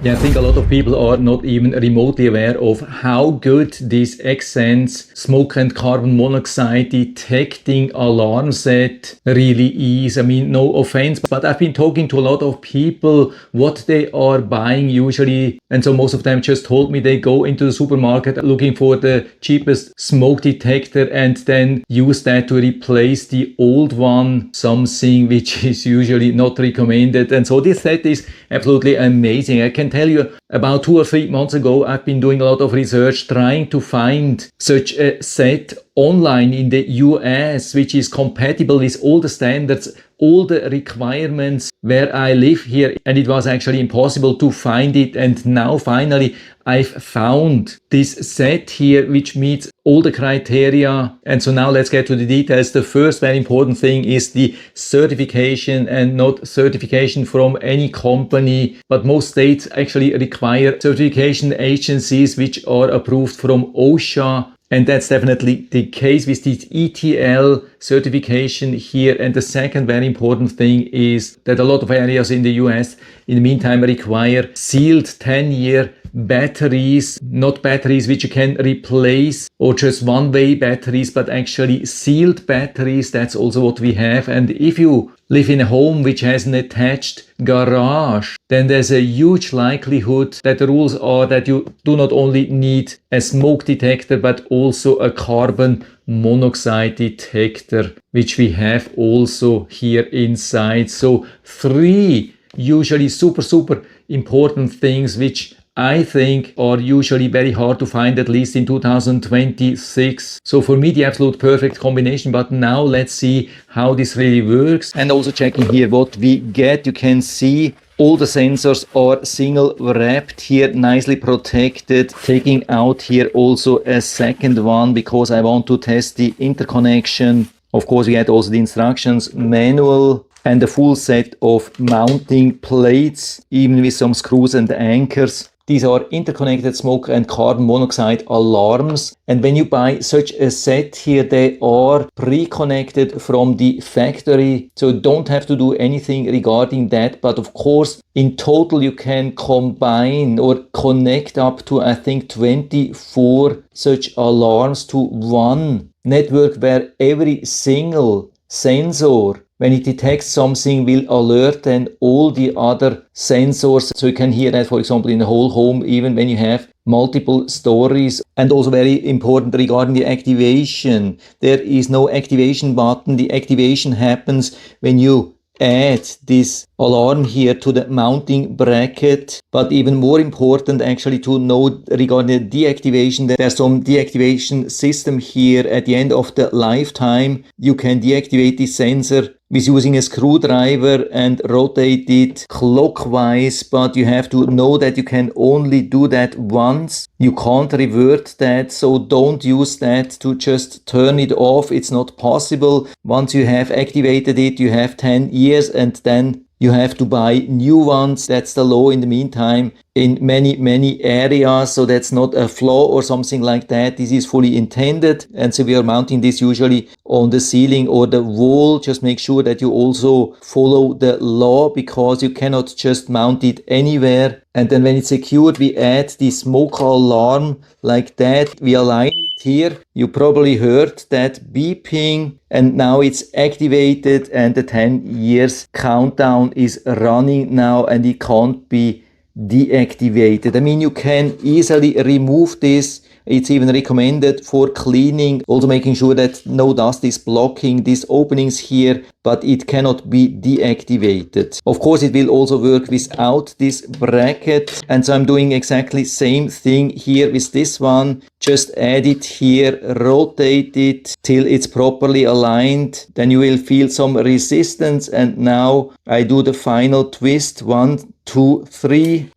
Yeah, I think a lot of people are not even remotely aware of how good this Xsense smoke and carbon monoxide detecting alarm set really is. I mean, no offense, but I've been talking to a lot of people what they are buying usually. And so most of them just told me they go into the supermarket looking for the cheapest smoke detector and then use that to replace the old one, something which is usually not recommended. And so this set is absolutely amazing. I can tell you about 2 or 3 months ago, I've been doing a lot of research trying to find such a set online in the US, which is compatible with all the standards, all the requirements where I live here. And it was actually impossible to find it. And now finally, I've found this set here, which meets all the criteria. And so now let's get to the details. The first very important thing is the certification, and not certification from any company, but most states actually require certification agencies which are approved from OSHA. And that's definitely the case with this ETL certification here. And the second very important thing is that a lot of areas in the US in the meantime require sealed 10-year batteries, not batteries which you can replace or just one-way batteries, but actually sealed batteries. That's also what we have. And if you live in a home which has an attached garage, then there's a huge likelihood that the rules are that you do not only need a smoke detector, but also a carbon monoxide detector, which we have also here inside. So 3 usually super important things which I think are usually very hard to find, at least in 2026. So for me, the absolute perfect combination. But now let's see how this really works. And also checking here what we get. You can see all the sensors are single wrapped here, nicely protected. Taking out here also a second one because I want to test the interconnection. Of course, we had also the instructions manual and a full set of mounting plates, even with some screws and anchors. These are interconnected smoke and carbon monoxide alarms. And when you buy such a set here, they are pre-connected from the factory. So you don't have to do anything regarding that. But of course, in total, you can combine or connect up to, I think, 24 such alarms to one network where every single sensor, when it detects something, will alert then all the other sensors. So you can hear that, for example, in the whole home, even when you have multiple stories. And also very important regarding the activation. There is no activation button. The activation happens when you add this alarm here to the mounting bracket. But even more important actually to note regarding the deactivation, there's some deactivation system here at the end of the lifetime. You can deactivate the sensor with using a screwdriver and rotate it clockwise, but you have to know that you can only do that once. You can't revert that, so don't use that to just turn it off. It's not possible. Once you have activated it, you have 10 years and then you have to buy new ones. That's the law in the meantime in many areas. So that's not a flaw or something like that. This is fully intended. And so we are mounting this usually on the ceiling or the wall. Just make sure that you also follow the law, because you cannot just mount it anywhere. And then when it's secured, we add the smoke alarm like that. We align it here. You probably heard that beeping, and now it's activated and the 10 years countdown is running now and it can't be deactivated. I mean, you can easily remove this. It's even recommended for cleaning, also making sure that no dust is blocking these openings here, but it cannot be deactivated. Of course, it will also work without this bracket. And so I'm doing exactly same thing here with this one. Just add it here, rotate it till it's properly aligned. Then you will feel some resistance. And now I do the final twist. 1, 2, 3.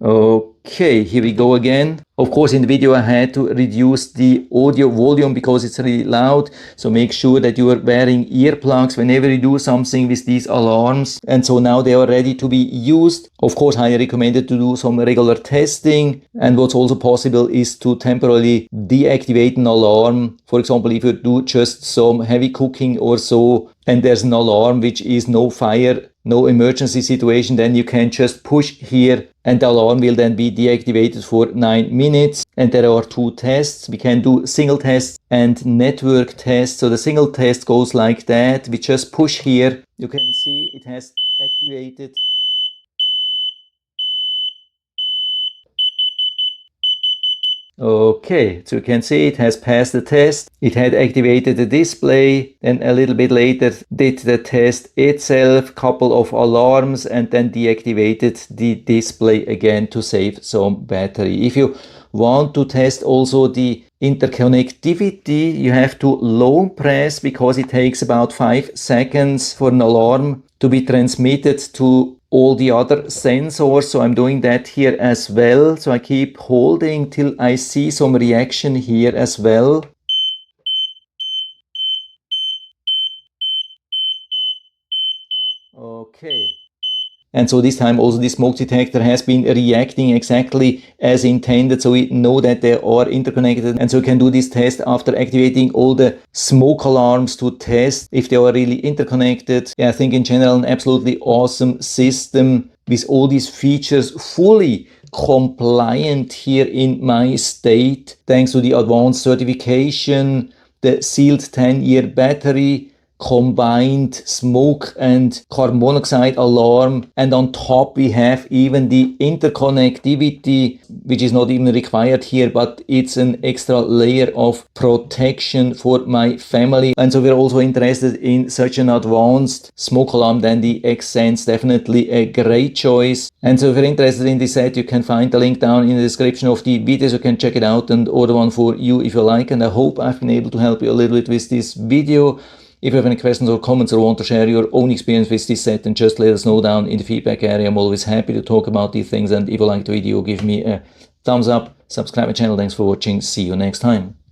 Okay, here we go again. Of course, in the video I had to reduce the audio volume because it's really loud. So make sure that you are wearing earplugs whenever you do something with these alarms. And so now they are ready to be used. Of course, I recommend to do some regular testing. And what's also possible is to temporarily deactivate an alarm. For example, if you do just some heavy cooking or so, and there's an alarm which is no fire no emergency situation, then you can just push here and the alarm will then be deactivated for 9 minutes. And there are 2 tests. We can do single test and network test. So the single test goes like that. We just push here. You can see it has activated. Okay, so you can see it has passed the test. It had activated the display, and a little bit later did the test itself, couple of alarms, and then deactivated the display again to save some battery. If you want to test also the interconnectivity, you have to low press because it takes about 5 seconds for an alarm to be transmitted to all the other sensors. So I'm doing that here as well. So I keep holding till I see some reaction here as well. Okay. And so this time also the smoke detector has been reacting exactly as intended. So we know that they are interconnected. And so we can do this test after activating all the smoke alarms to test if they are really interconnected. Yeah, I think in general an absolutely awesome system with all these features fully compliant here in my state. Thanks to the advanced certification, the sealed 10-year battery, combined smoke and carbon monoxide alarm, and on top we have even the interconnectivity, which is not even required here, but it's an extra layer of protection for my family. And so we're also interested in such an advanced smoke alarm, then the XSense definitely a great choice. And so if you're interested in this set, you can find the link down in the description of the video, so you can check it out and order one for you if you like. And I hope I've been able to help you a little bit with this video. If you have any questions or comments or want to share your own experience with this set, then just let us know down in the feedback area. I'm always happy to talk about these things. And if you like the video, give me a thumbs up, subscribe my channel. Thanks for watching. See you next time.